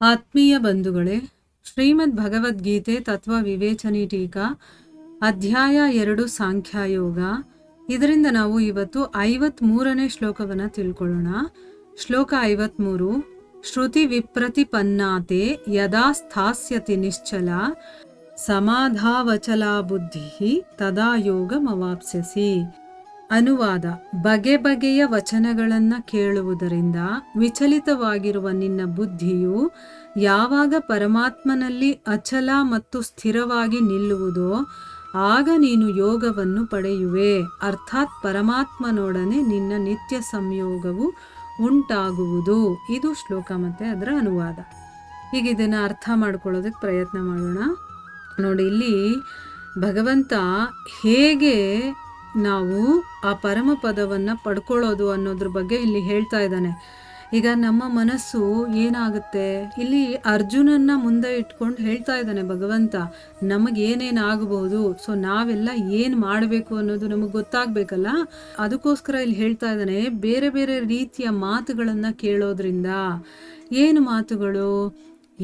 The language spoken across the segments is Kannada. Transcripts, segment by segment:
ಆತ್ಮೀಯ ಬಂಧುಗಳೇ, ಶ್ರೀಮದ್ ಭಗವದ್ಗೀತೆ ತತ್ವ ವಿವೇಚನಿ ಟೀಕಾ ಅಧ್ಯಾಯ 2 ಸಾಂಖ್ಯಯೋಗ. ಇದರಿಂದ ನಾವು ಇವತ್ತು 53ನೇ ಶ್ಲೋಕವನ್ನು ತಿಳ್ಕೊಳ್ಳೋಣ. ಶ್ಲೋಕ 53. ಶ್ರುತಿ ವಿಪ್ರತಿಪನ್ನಾತೆ ಯದಾ ಸ್ಥಾಸ್ಯತಿ ನಿಶ್ಚಲ ಸಮಾಧಾವಚಲಾ ಬುದ್ಧಿ ತದಾ ಯೋಗಮವಾಪ್ಸ್ಯಸಿ. ಅನುವಾದ: ಬಗೆ ಬಗೆಯ ವಚನಗಳನ್ನು ಕೇಳುವುದರಿಂದ ವಿಚಲಿತವಾಗಿರುವ ನಿನ್ನ ಬುದ್ಧಿಯು ಯಾವಾಗ ಪರಮಾತ್ಮನಲ್ಲಿ ಅಚಲ ಮತ್ತು ಸ್ಥಿರವಾಗಿ ನಿಲ್ಲುವುದೋ ಆಗ ನೀನು ಯೋಗವನ್ನು ಪಡೆಯುವೆ. ಅರ್ಥಾತ್ ಪರಮಾತ್ಮನೊಡನೆ ನಿನ್ನ ನಿತ್ಯ ಸಂಯೋಗವು ಉಂಟಾಗುವುದು. ಇದು ಶ್ಲೋಕ ಮತ್ತು ಅದರ ಅನುವಾದ. ಈಗ ಇದನ್ನು ಅರ್ಥ ಮಾಡ್ಕೊಳ್ಳೋದಕ್ಕೆ ಪ್ರಯತ್ನ ಮಾಡೋಣ. ನೋಡಿ, ಇಲ್ಲಿ ಭಗವಂತ ಹೇಗೆ ನಾವು ಆ ಪರಮ ಪದವನ್ನು ಪಡ್ಕೊಳ್ಳೋದು ಅನ್ನೋದ್ರ ಬಗ್ಗೆ ಇಲ್ಲಿ ಹೇಳ್ತಾ ಇದ್ದಾನೆ. ಈಗ ನಮ್ಮ ಮನಸ್ಸು ಏನಾಗುತ್ತೆ, ಇಲ್ಲಿ ಅರ್ಜುನನ್ನ ಮುಂದೆ ಇಟ್ಕೊಂಡು ಹೇಳ್ತಾ ಇದ್ದಾನೆ ಭಗವಂತ, ನಮಗೇನೇನಾಗಬಹುದು, ಸೊ ನಾವೆಲ್ಲ ಏನು ಮಾಡಬೇಕು ಅನ್ನೋದು ನಮಗೆ ಗೊತ್ತಾಗಬೇಕಲ್ಲ. ಅದಕ್ಕೋಸ್ಕರ ಇಲ್ಲಿ ಹೇಳ್ತಾ ಇದ್ದಾನೆ, ಬೇರೆ ಬೇರೆ ರೀತಿಯ ಮಾತುಗಳನ್ನು ಕೇಳೋದ್ರಿಂದ. ಏನು ಮಾತುಗಳು?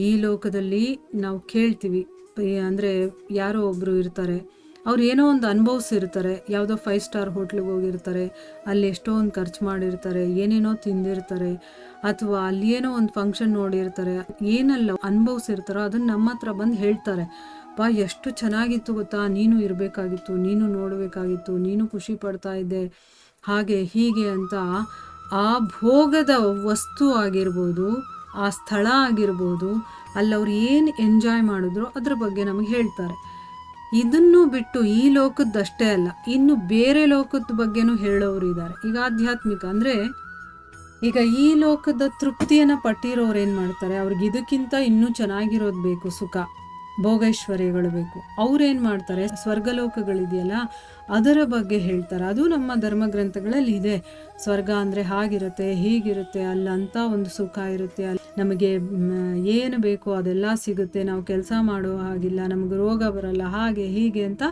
ಈ ಲೋಕದಲ್ಲಿ ನಾವು ಕೇಳ್ತೀವಿ, ಅಂದರೆ ಯಾರೋ ಒಬ್ಬರು ಇರ್ತಾರೆ, ಅವ್ರು ಏನೋ ಒಂದು ಅನುಭವಿಸಿರ್ತಾರೆ, ಯಾವುದೋ 5 ಸ್ಟಾರ್ ಹೋಟ್ಲಿಗೆ ಹೋಗಿರ್ತಾರೆ, ಅಲ್ಲಿ ಎಷ್ಟೊಂದು ಖರ್ಚು ಮಾಡಿರ್ತಾರೆ, ಏನೇನೋ ತಿಂದಿರ್ತಾರೆ, ಅಥವಾ ಅಲ್ಲಿ ಏನೋ ಒಂದು ಫಂಕ್ಷನ್ ನೋಡಿರ್ತಾರೆ, ಏನೆಲ್ಲ ಅನುಭವಿಸಿರ್ತಾರೋ ಅದನ್ನು ನಮ್ಮ ಹತ್ರ ಬಂದು ಹೇಳ್ತಾರೆ. ಎಷ್ಟು ಚೆನ್ನಾಗಿತ್ತು ಗೊತ್ತಾ, ನೀನು ಇರಬೇಕಾಗಿತ್ತು, ನೀನು ನೋಡಬೇಕಾಗಿತ್ತು, ನೀನು ಖುಷಿ ಪಡ್ತಾ ಇದ್ದೆ, ಹಾಗೆ ಹೀಗೆ ಅಂತ. ಆ ಭೋಗದ ವಸ್ತು ಆಗಿರ್ಬೋದು, ಆ ಸ್ಥಳ ಆಗಿರ್ಬೋದು, ಅಲ್ಲವ್ರು ಏನು ಎಂಜಾಯ್ ಮಾಡಿದ್ರು ಅದ್ರ ಬಗ್ಗೆ ನಮಗೆ ಹೇಳ್ತಾರೆ. ಇದನ್ನು ಬಿಟ್ಟು ಈ ಲೋಕದ್ದಷ್ಟೇ ಅಲ್ಲ, ಇನ್ನು ಬೇರೆ ಲೋಕದ ಬಗ್ಗೆನೂ ಹೇಳೋರು ಇದ್ದಾರೆ. ಈಗ ಆಧ್ಯಾತ್ಮಿಕ ಅಂದರೆ, ಈಗ ಈ ಲೋಕದ ತೃಪ್ತಿಯನ್ನು ಪಟ್ಟಿರೋರು ಏನು ಮಾಡ್ತಾರೆ, ಅವ್ರಿಗೆ ಇದಕ್ಕಿಂತ ಇನ್ನೂ ಚೆನ್ನಾಗಿರೋದು ಬೇಕು, ಸುಖ ಭೋಗೈಶ್ವರ್ಯಗಳು ಬೇಕು. ಅವ್ರೇನು ಮಾಡ್ತಾರೆ, ಸ್ವರ್ಗಲೋಕಗಳಿದೆಯಲ್ಲ ಅದರ ಬಗ್ಗೆ ಹೇಳ್ತಾರೆ. ಅದು ನಮ್ಮ ಧರ್ಮಗ್ರಂಥಗಳಲ್ಲಿ ಇದೆ. ಸ್ವರ್ಗ ಅಂದರೆ ಹಾಗಿರುತ್ತೆ, ಹೀಗಿರುತ್ತೆ, ಅಲ್ಲಂತ ಒಂದು ಸುಖ ಇರುತ್ತೆ, ಅಲ್ಲಿ ನಮಗೆ ಏನು ಬೇಕೋ ಅದೆಲ್ಲ ಸಿಗುತ್ತೆ, ನಾವು ಕೆಲಸ ಮಾಡೋ ಹಾಗಿಲ್ಲ, ನಮಗೆ ರೋಗ ಬರಲ್ಲ, ಹಾಗೆ ಹೀಗೆ ಅಂತ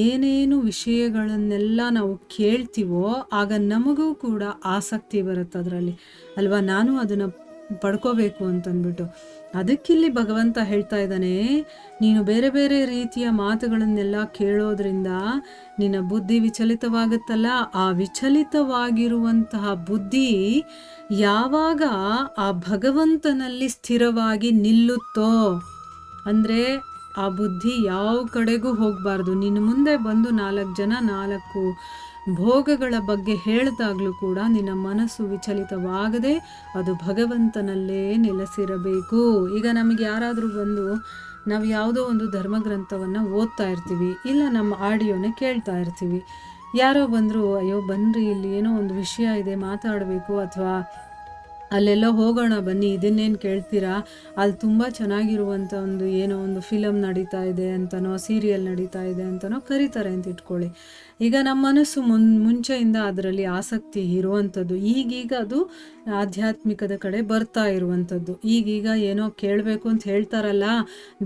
ಏನೇನು ವಿಷಯಗಳನ್ನೆಲ್ಲ ನಾವು ಕೇಳ್ತೀವೋ ಆಗ ನಮಗೂ ಕೂಡ ಆಸಕ್ತಿ ಬರುತ್ತೆ ಅದರಲ್ಲಿ ಅಲ್ವಾ, ನಾನು ಅದನ್ನು ಪಡ್ಕೋಬೇಕು ಅಂತಂದ್ಬಿಟ್ಟು. ಅದಕ್ಕಿಲ್ಲಿ ಭಗವಂತ ಹೇಳ್ತಾ ಇದ್ದಾನೆ, ನೀನು ಬೇರೆ ಬೇರೆ ರೀತಿಯ ಮಾತುಗಳನ್ನೆಲ್ಲ ಕೇಳೋದ್ರಿಂದ ನಿನ್ನ ಬುದ್ಧಿ ವಿಚಲಿತವಾಗುತ್ತಲ್ಲ, ಆ ವಿಚಲಿತವಾಗಿರುವಂತಹ ಬುದ್ಧಿ ಯಾವಾಗ ಆ ಭಗವಂತನಲ್ಲಿ ಸ್ಥಿರವಾಗಿ ನಿಲ್ಲುತ್ತೋ, ಅಂದರೆ ಆ ಬುದ್ಧಿ ಯಾವ ಕಡೆಗೂ ಹೋಗಬಾರ್ದು. ನಿನ್ನ ಮುಂದೆ ಬಂದು 4 ಜನ 4 ಭೋಗಗಳ ಬಗ್ಗೆ ಹೇಳಿದಾಗಲೂ ಕೂಡ ನಿನ್ನ ಮನಸ್ಸು ವಿಚಲಿತವಾಗದೆ ಅದು ಭಗವಂತನಲ್ಲೇ ನೆಲೆಸಿರಬೇಕು. ಈಗ ನಮಗೆ ಯಾರಾದರೂ ಬಂದು, ನಾವು ಯಾವುದೋ ಒಂದು ಧರ್ಮಗ್ರಂಥವನ್ನು ಓದ್ತಾ ಇರ್ತೀವಿ, ಇಲ್ಲ ನಮ್ಮ ಆಡಿಯೋನೇ ಕೇಳ್ತಾ ಇರ್ತೀವಿ, ಯಾರೋ ಬಂದರು, ಅಯ್ಯೋ ಬನ್ನಿರಿ ಇಲ್ಲಿ ಏನೋ ಒಂದು ವಿಷಯ ಇದೆ ಮಾತಾಡಬೇಕು, ಅಥವಾ ಅಲ್ಲೆಲ್ಲೋ ಹೋಗೋಣ ಬನ್ನಿ, ಇದನ್ನೇನು ಕೇಳ್ತೀರಾ, ಅಲ್ಲಿ ತುಂಬ ಚೆನ್ನಾಗಿರುವಂಥ ಒಂದು ಏನೋ ಒಂದು ಫಿಲಮ್ ನಡೀತಾ ಇದೆ ಅಂತನೋ, ಸೀರಿಯಲ್ ನಡೀತಾ ಇದೆ ಅಂತನೋ ಕರೀತಾರೆ ಅಂತ ಇಟ್ಕೊಳ್ಳಿ. ಈಗ ನಮ್ಮ ಮನಸ್ಸು ಮುಂಚೆಯಿಂದ ಅದರಲ್ಲಿ ಆಸಕ್ತಿ ಇರುವಂಥದ್ದು, ಈಗೀಗ ಅದು ಆಧ್ಯಾತ್ಮಿಕದ ಕಡೆ ಬರ್ತಾ ಇರುವಂಥದ್ದು. ಈಗೀಗ ಏನೋ ಕೇಳಬೇಕು ಅಂತ ಹೇಳ್ತಾರಲ್ಲ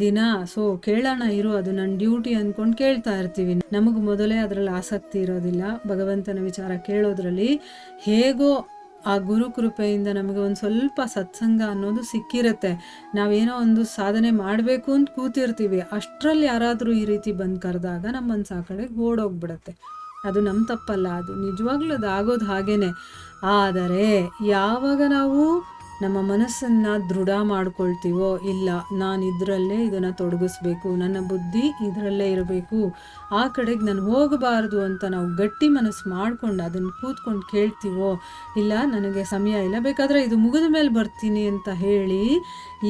ದಿನ, ಸೊ ಕೇಳೋಣ ಇರು, ಅದು ನನ್ನ ಡ್ಯೂಟಿ ಅಂದ್ಕೊಂಡು ಕೇಳ್ತಾ ಇರ್ತೀವಿ. ನಮಗೆ ಮೊದಲೇ ಅದರಲ್ಲಿ ಆಸಕ್ತಿ ಇರೋದಿಲ್ಲ ಭಗವಂತನ ವಿಚಾರ ಕೇಳೋದ್ರಲ್ಲಿ. ಹೇಗೋ ಆ ಗುರು ಕೃಪೆಯಿಂದ ನಮಗೆ ಒಂದು ಸ್ವಲ್ಪ ಸತ್ಸಂಗ ಅನ್ನೋದು ಸಿಕ್ಕಿರುತ್ತೆ, ನಾವೇನೋ ಒಂದು ಸಾಧನೆ ಮಾಡಬೇಕು ಅಂತ ಕೂತಿರ್ತೀವಿ, ಅಷ್ಟರಲ್ಲಿ ಯಾರಾದರೂ ಈ ರೀತಿ ಬಂದು ಕರೆದಾಗ ನಮ್ಮ ಮನಸ್ಸು ಆ ಕಡೆಗೆ ಓಡೋಗ್ಬಿಡುತ್ತೆ. ಅದು ನಮ್ಮ ತಪ್ಪಲ್ಲ, ಅದು ನಿಜವಾಗ್ಲೂ ಅದು ಆಗೋದು ಹಾಗೇನೆ. ಆದರೆ ಯಾವಾಗ ನಾವು ನಮ್ಮ ಮನಸ್ಸನ್ನು ದೃಢ ಮಾಡ್ಕೊಳ್ತೀವೋ, ಇಲ್ಲ ನಾನು ಇದರಲ್ಲೇ ಇದನ್ನು ತೊಡಗಿಸ್ಬೇಕು, ನನ್ನ ಬುದ್ಧಿ ಇದರಲ್ಲೇ ಇರಬೇಕು, ಆ ಕಡೆಗೆ ನಾನು ಹೋಗಬಾರ್ದು ಅಂತ ನಾವು ಗಟ್ಟಿ ಮನಸ್ಸು ಮಾಡ್ಕೊಂಡು ಅದನ್ನು ಕೂತ್ಕೊಂಡು ಕೇಳ್ತೀವೋ, ಇಲ್ಲ ನನಗೆ ಸಮಯ ಇಲ್ಲ, ಬೇಕಾದರೆ ಇದು ಮುಗಿದ ಮೇಲೆ ಬರ್ತೀನಿ ಅಂತ ಹೇಳಿ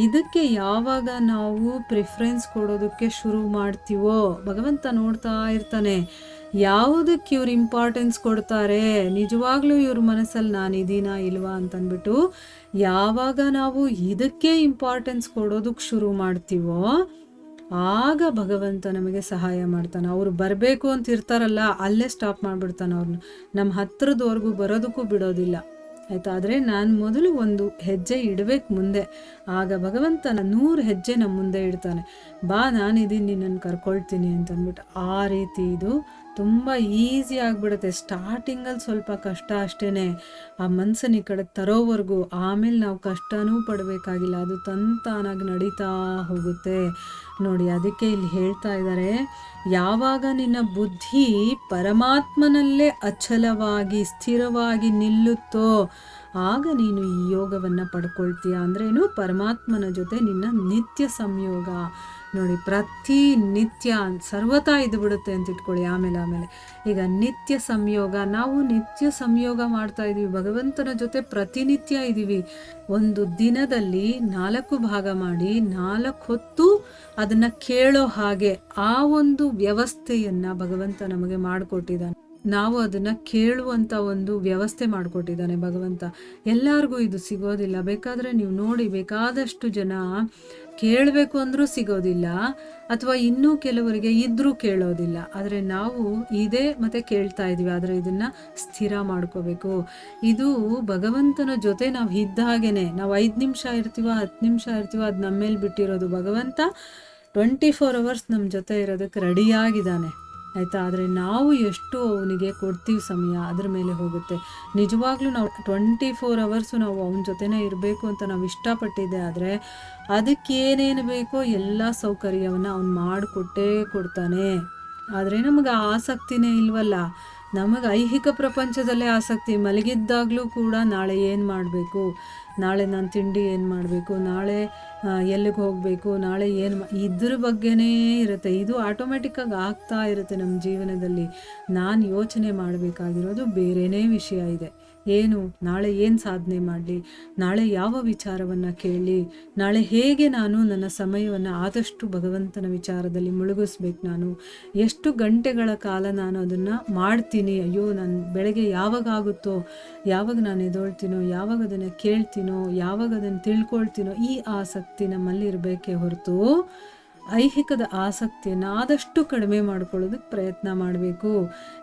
ಇದಕ್ಕೆ ಯಾವಾಗ ನಾವು ಪ್ರಿಫರೆನ್ಸ್ ಕೊಡೋದಕ್ಕೆ ಶುರು ಮಾಡ್ತೀವೋ, ಭಗವಂತ ನೋಡ್ತಾ ಇರ್ತಾನೆ ಯಾವುದಕ್ಕೆ ಇವ್ರು ಇಂಪಾರ್ಟೆನ್ಸ್ ಕೊಡ್ತಾರೆ, ನಿಜವಾಗ್ಲೂ ಇವ್ರ ಮನಸ್ಸಲ್ಲಿ ನಾನಿದ್ದೀನಾ ಇಲ್ವಾ ಅಂತಂದ್ಬಿಟ್ಟು. ಯಾವಾಗ ನಾವು ಇದಕ್ಕೆ ಇಂಪಾರ್ಟೆನ್ಸ್ ಕೊಡೋದಕ್ಕೆ ಶುರು ಮಾಡ್ತೀವೋ ಆಗ ಭಗವಂತ ನಮಗೆ ಸಹಾಯ ಮಾಡ್ತಾನೆ. ಅವರು ಬರಬೇಕು ಅಂತ ಇರ್ತಾರಲ್ಲ ಅಲ್ಲೇ ಸ್ಟಾಪ್ ಮಾಡಿಬಿಡ್ತಾನೆ, ಅವ್ರನ್ನ ನಮ್ಮ ಹತ್ರದವರೆಗೂ ಬರೋದಕ್ಕೂ ಬಿಡೋದಿಲ್ಲ, ಆಯಿತಾ. ಆದರೆ ನಾನು ಮೊದಲು ಒಂದು ಹೆಜ್ಜೆ ಇಡಬೇಕು ಮುಂದೆ, ಆಗ ಭಗವಂತ 100 ಹೆಜ್ಜೆ ನಮ್ಮ ಮುಂದೆ ಇಡ್ತಾನೆ. ಬಾ ನಾನಿದ್ದೀನಿ, ನಿನ್ನನ್ನು ಕರ್ಕೊಳ್ತೀನಿ ಅಂತಂದ್ಬಿಟ್ಟು. ಆ ರೀತಿ ಇದು ತುಂಬ ಈಸಿ ಆಗಿಬಿಡುತ್ತೆ. ಸ್ಟಾರ್ಟಿಂಗಲ್ಲಿ ಸ್ವಲ್ಪ ಕಷ್ಟ ಅಷ್ಟೇ, ಆ ಮನಸ್ಸನ್ನು ಈ ಕಡೆ ತರೋವರೆಗೂ. ಆಮೇಲೆ ನಾವು ಕಷ್ಟನೂ ಪಡಬೇಕಾಗಿಲ್ಲ, ಅದು ತಂತಾನಾಗಿ ನಡೀತಾ ಹೋಗುತ್ತೆ ನೋಡಿ. ಅದಕ್ಕೆ ಇಲ್ಲಿ ಹೇಳ್ತಾ ಇದ್ದಾರೆ, ಯಾವಾಗ ನಿನ್ನ ಬುದ್ಧಿ ಪರಮಾತ್ಮನಲ್ಲೇ ಅಚಲವಾಗಿ ಸ್ಥಿರವಾಗಿ ನಿಲ್ಲುತ್ತೋ ಆಗ ನೀನು ಈ ಯೋಗವನ್ನು ಪಡ್ಕೊಳ್ತೀಯ. ಅಂದ್ರೇನು, ಪರಮಾತ್ಮನ ಜೊತೆ ನಿನ್ನ ನಿತ್ಯ ಸಂಯೋಗ ನೋಡಿ. ಪ್ರತಿ ನಿತ್ಯ ಸರ್ವತಾ ಇದು ಬಿಡುತ್ತೆ ಅಂತ ಇಟ್ಕೊಳ್ಳಿ. ಆಮೇಲೆ ಈಗ ನಿತ್ಯ ಸಂಯೋಗ, ನಾವು ನಿತ್ಯ ಸಂಯೋಗ ಮಾಡ್ತಾ ಇದ್ದೀವಿ ಭಗವಂತನ ಜೊತೆ, ಪ್ರತಿನಿತ್ಯ ಇದ್ದೀವಿ. ಒಂದು ದಿನದಲ್ಲಿ 4 ಭಾಗ ಮಾಡಿ 4 ಹೊತ್ತು ಅದನ್ನು ಕೇಳೋ ಹಾಗೆ ಆ ಒಂದು ವ್ಯವಸ್ಥೆಯನ್ನು ಭಗವಂತ ನಮಗೆ ಮಾಡಿಕೊಟ್ಟಿದ್ದಾನೆ. ನಾವು ಅದನ್ನು ಕೇಳುವಂಥ ಒಂದು ವ್ಯವಸ್ಥೆ ಮಾಡಿಕೊಟ್ಟಿದ್ದಾನೆ ಭಗವಂತ. ಎಲ್ಲರಿಗೂ ಇದು ಸಿಗೋದಿಲ್ಲ. ಬೇಕಾದರೆ ನೀವು ನೋಡಿ, ಬೇಕಾದಷ್ಟು ಜನ ಕೇಳಬೇಕು ಅಂದರೂ ಸಿಗೋದಿಲ್ಲ, ಅಥವಾ ಇನ್ನೂ ಕೆಲವರಿಗೆ ಇದ್ದರೂ ಕೇಳೋದಿಲ್ಲ. ಆದರೆ ನಾವು ಇದೇ ಮತ್ತೆ ಕೇಳ್ತಾ ಇದ್ದೀವಿ. ಆದರೆ ಇದನ್ನು ಸ್ಥಿರ ಮಾಡ್ಕೋಬೇಕು. ಇದು ಭಗವಂತನ ಜೊತೆ ನಾವು ಇದ್ದಾಗೇನೆ. ನಾವು 5 ನಿಮಿಷ ಇರ್ತೀವ, 10 ನಿಮಿಷ ಇರ್ತೀವ, ಅದು ನಮ್ಮ ಮೇಲೆ ಬಿಟ್ಟಿರೋದು. ಭಗವಂತ 24 ಅವರ್ಸ್ ನಮ್ಮ ಜೊತೆ ಇರೋದಕ್ಕೆ ರೆಡಿಯಾಗಿದ್ದಾನೆ ಆಯಿತಾ. ಆದರೆ ನಾವು ಎಷ್ಟು ಅವನಿಗೆ ಕೊಡ್ತೀವಿ ಸಮಯ, ಅದ್ರ ಮೇಲೆ ಹೋಗುತ್ತೆ. ನಿಜವಾಗ್ಲೂ ನಾವು 24 ಅವರ್ಸು ನಾವು ಅವನ ಜೊತೆನೇ ಇರಬೇಕು ಅಂತ ನಾವು ಇಷ್ಟಪಟ್ಟಿದ್ದೆ ಆದರೆ ಅದಕ್ಕೇನೇನು ಬೇಕೋ ಎಲ್ಲ ಸೌಕರ್ಯವನ್ನು ಅವನು ಮಾಡಿಕೊಟ್ಟೇ ಕೊಡ್ತಾನೆ. ಆದರೆ ನಮಗೆ ಆಸಕ್ತಿನೇ ಇಲ್ವಲ್ಲ. ನಮಗೆ ಐಹಿಕ ಪ್ರಪಂಚದಲ್ಲೇ ಆಸಕ್ತಿ. ಮಲಗಿದ್ದಾಗಲೂ ಕೂಡ ನಾಳೆ ಏನು ಮಾಡಬೇಕು, ನಾಳೆ ನಾನು ತಿಂಡಿ ಏನು ಮಾಡಬೇಕು, ನಾಳೆ ಎಲ್ಲಿಗೆ ಹೋಗಬೇಕು, ನಾಳೆ ಇದ್ರ ಬಗ್ಗೆನೇ ಇರುತ್ತೆ. ಇದು ಆಟೋಮೆಟಿಕ್ಕಾಗಿ ಆಗ್ತಾ ಇರುತ್ತೆ ನಮ್ಮ ಜೀವನದಲ್ಲಿ. ನಾನು ಯೋಚನೆ ಮಾಡಬೇಕಾಗಿರೋದು ಬೇರೆಯೇ ವಿಷಯ ಇದೆ. ಏನು, ನಾಳೆ ಏನು ಸಾಧನೆ ಮಾಡಲಿ, ನಾಳೆ ಯಾವ ವಿಚಾರವನ್ನು ಕೇಳಲಿ, ನಾಳೆ ಹೇಗೆ ನಾನು ನನ್ನ ಸಮಯವನ್ನು ಆದಷ್ಟು ಭಗವಂತನ ವಿಚಾರದಲ್ಲಿ ಮುಳುಗಿಸ್ಬೇಕು, ನಾನು ಎಷ್ಟು ಗಂಟೆಗಳ ಕಾಲ ನಾನು ಅದನ್ನು ಮಾಡ್ತೀನಿ. ಅಯ್ಯೋ, ನಾನು ಬೆಳಗ್ಗೆ ಯಾವಾಗ ಆಗುತ್ತೋ, ಯಾವಾಗ ನಾನು ಎದ್ದೇಳ್ತೀನೋ, ಯಾವಾಗ ಅದನ್ನು ಕೇಳ್ತೀನೋ, ಯಾವಾಗ ಅದನ್ನು ತಿಳ್ಕೊಳ್ತೀನೋ, ಈ ಆಸಕ್ತಿ ನಮ್ಮಲ್ಲಿ ಇರಬೇಕೇ ಹೊರತು ಐಹಿಕದ ಆಸಕ್ತಿಯನ್ನು ಆದಷ್ಟು ಕಡಿಮೆ ಮಾಡ್ಕೊಳ್ಳೋದಕ್ಕೆ ಪ್ರಯತ್ನ ಮಾಡಬೇಕು.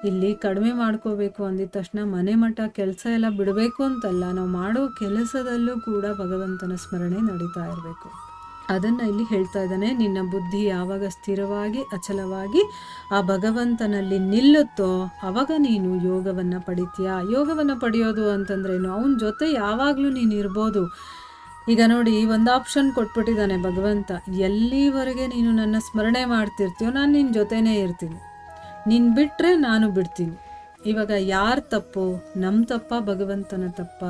ಇಲ್ಲಿ ಕಡಿಮೆ ಮಾಡ್ಕೋಬೇಕು ಅಂದಿದ ತಕ್ಷಣ ಮನೆ ಮಠ ಕೆಲಸ ಎಲ್ಲ ಬಿಡಬೇಕು ಅಂತಲ್ಲ. ನಾವು ಮಾಡೋ ಕೆಲಸದಲ್ಲೂ ಕೂಡ ಭಗವಂತನ ಸ್ಮರಣೆ ನಡೀತಾ ಇರಬೇಕು. ಅದನ್ನು ಇಲ್ಲಿ ಹೇಳ್ತಾ ಇದ್ದಾನೆ, ನಿನ್ನ ಬುದ್ಧಿ ಯಾವಾಗ ಸ್ಥಿರವಾಗಿ ಅಚಲವಾಗಿ ಆ ಭಗವಂತನಲ್ಲಿ ನಿಲ್ಲುತ್ತೋ ಆವಾಗ ನೀನು ಯೋಗವನ್ನು ಪಡಿತೀಯ. ಯೋಗವನ್ನು ಪಡೆಯೋದು ಅಂತಂದ್ರೇನು, ಅವನ ಜೊತೆ ಯಾವಾಗಲೂ ನೀನು ಇರ್ಬೋದು. ಈಗ ನೋಡಿ, ಒಂದು ಆಪ್ಷನ್ ಕೊಟ್ಬಿಟ್ಟಿದ್ದಾನೆ ಭಗವಂತ. ಎಲ್ಲಿವರೆಗೆ ನೀನು ನನ್ನ ಸ್ಮರಣೆ ಮಾಡ್ತಿರ್ತೀಯೋ ನಾನು ನಿನ್ನ ಜೊತೆನೇ ಇರ್ತೀನಿ, ನೀನು ಬಿಟ್ಟರೆ ನಾನು ಬಿಡ್ತೀನಿ. ಇವಾಗ ಯಾರ ತಪ್ಪು, ನಮ್ಮ ತಪ್ಪ ಭಗವಂತನ ತಪ್ಪ?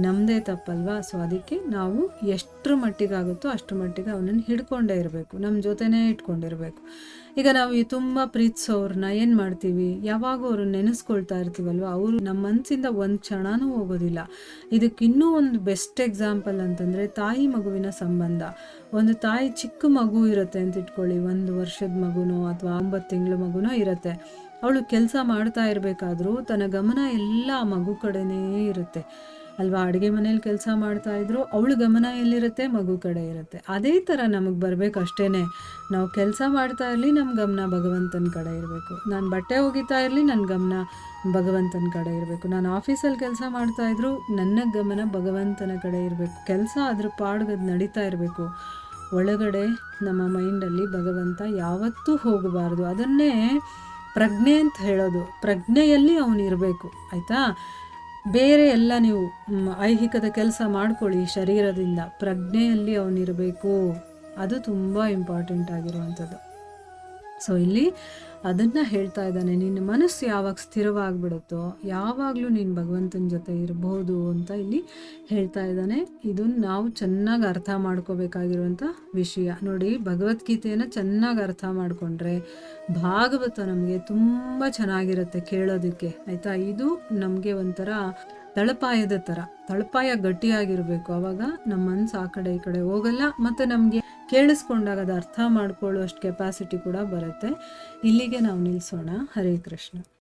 ನಮ್ಮದೇ ತಪ್ಪಲ್ವಾ? ಸೊ ಅದಕ್ಕೆ ನಾವು ಎಷ್ಟರ ಮಟ್ಟಿಗಾಗುತ್ತೋ ಅಷ್ಟರ ಮಟ್ಟಿಗೆ ಅವನನ್ನು ಹಿಡ್ಕೊಂಡೇ ಇರಬೇಕು, ನಮ್ಮ ಜೊತೆನೇ ಇಟ್ಕೊಂಡಿರಬೇಕು. ಈಗ ನಾವು ತುಂಬ ಪ್ರೀತಿಸೋರನ್ನ ಏನು ಮಾಡ್ತೀವಿ, ಯಾವಾಗ ಅವ್ರನ್ನ ನೆನೆಸ್ಕೊಳ್ತಾ ಇರ್ತೀವಲ್ವ, ಅವರು ನಮ್ಮ ಮನಸ್ಸಿಂದ ಒಂದು ಕ್ಷಣನೂ ಹೋಗೋದಿಲ್ಲ. ಇದಕ್ಕಿನ್ನೂ ಒಂದು ಬೆಸ್ಟ್ ಎಕ್ಸಾಂಪಲ್ ಅಂತಂದರೆ ತಾಯಿ ಮಗುವಿನ ಸಂಬಂಧ. ಒಂದು ತಾಯಿ ಚಿಕ್ಕ ಮಗು ಇರುತ್ತೆ ಅಂತ ಇಟ್ಕೊಳ್ಳಿ, 1 ವರ್ಷದ ಮಗುನೋ ಅಥವಾ 9 ತಿಂಗಳ ಮಗುನೋ ಇರುತ್ತೆ. ಅವಳು ಕೆಲಸ ಮಾಡ್ತಾ ಇರಬೇಕಾದ್ರೂ ತನ್ನ ಗಮನ ಎಲ್ಲ ಆ ಮಗು ಕಡೆನೇ ಇರುತ್ತೆ ಅಲ್ವಾ. ಅಡುಗೆ ಮನೇಲಿ ಕೆಲಸ ಮಾಡ್ತಾಯಿದ್ರು, ಅವಳು ಗಮನ ಎಲ್ಲಿರುತ್ತೆ, ಮಗು ಕಡೆ ಇರುತ್ತೆ. ಅದೇ ಥರ ನಮಗೆ ಬರಬೇಕು ಅಷ್ಟೇ. ನಾವು ಕೆಲಸ ಮಾಡ್ತಾ ಇರಲಿ, ನಮ್ಮ ಗಮನ ಭಗವಂತನ ಕಡೆ ಇರಬೇಕು. ನಾನು ಬಟ್ಟೆ ಒಗಿತಾ ಇರಲಿ, ನನ್ನ ಗಮನ ಭಗವಂತನ ಕಡೆ ಇರಬೇಕು. ನಾನು ಆಫೀಸಲ್ಲಿ ಕೆಲಸ ಮಾಡ್ತಾಯಿದ್ರು, ನನ್ನ ಗಮನ ಭಗವಂತನ ಕಡೆ ಇರಬೇಕು. ಕೆಲಸ ಅದ್ರ ಪಾಡ್ಗದು ನಡೀತಾ ಇರಬೇಕು. ಒಳಗಡೆ ನಮ್ಮ ಮೈಂಡಲ್ಲಿ ಭಗವಂತ ಯಾವತ್ತೂ ಹೋಗಬಾರ್ದು. ಅದನ್ನೇ ಪ್ರಜ್ಞೆ ಅಂತ ಹೇಳೋದು. ಪ್ರಜ್ಞೆಯಲ್ಲಿ ಅವನು ಇರಬೇಕು ಆಯಿತಾ. ಬೇರೆ ಎಲ್ಲ ನೀವು ಐಹಿಕದ ಕೆಲಸ ಮಾಡ್ಕೊಳ್ಳಿ ಶರೀರದಿಂದ, ಪ್ರಜ್ಞೆಯಲ್ಲಿ ಅವನಿರಬೇಕು. ಅದು ತುಂಬ ಇಂಪಾರ್ಟೆಂಟ್ ಆಗಿರುವಂಥದ್ದು. ಸೊ ಇಲ್ಲಿ ಅದನ್ನು ಹೇಳ್ತಾ ಇದ್ದಾನೆ, ನಿನ್ನ ಮನಸ್ಸು ಯಾವಾಗ ಸ್ಥಿರವಾಗಿಬಿಡುತ್ತೋ ಯಾವಾಗಲೂ ನೀನು ಭಗವಂತನ ಜೊತೆ ಇರಬಹುದು ಅಂತ ಇಲ್ಲಿ ಹೇಳ್ತಾ ಇದ್ದಾನೆ. ಇದನ್ನು ನಾವು ಚೆನ್ನಾಗಿ ಅರ್ಥ ಮಾಡ್ಕೋಬೇಕಾಗಿರುವಂಥ ವಿಷಯ. ನೋಡಿ, ಭಗವದ್ಗೀತೆಯನ್ನು ಚೆನ್ನಾಗಿ ಅರ್ಥ ಮಾಡಿಕೊಂಡ್ರೆ ಭಾಗವತ ನಮಗೆ ತುಂಬ ಚೆನ್ನಾಗಿರುತ್ತೆ ಕೇಳೋದಕ್ಕೆ ಆಯಿತಾ. ಇದು ನಮಗೆ ಒಂಥರ ತಳಪಾಯದ ಥರ, ತಳಪಾಯ ಗಟ್ಟಿಯಾಗಿರಬೇಕು. ಆವಾಗ ನಮ್ಮ ಮನಸ್ಸು ಆ ಕಡೆ ಈ ಕಡೆ ಹೋಗಲ್ಲ, ಮತ್ತು ನಮಗೆ ಕೇಳಿಸ್ಕೊಂಡಾಗ ಅದು ಅರ್ಥ ಮಾಡ್ಕೊಳ್ಳೋ ಅಷ್ಟು ಕೆಪಾಸಿಟಿ ಕೂಡ ಬರುತ್ತೆ. ಇಲ್ಲಿಗೆ ನಾವು ನಿಲ್ಲಿಸೋಣ. ಹರೇ ಕೃಷ್ಣ.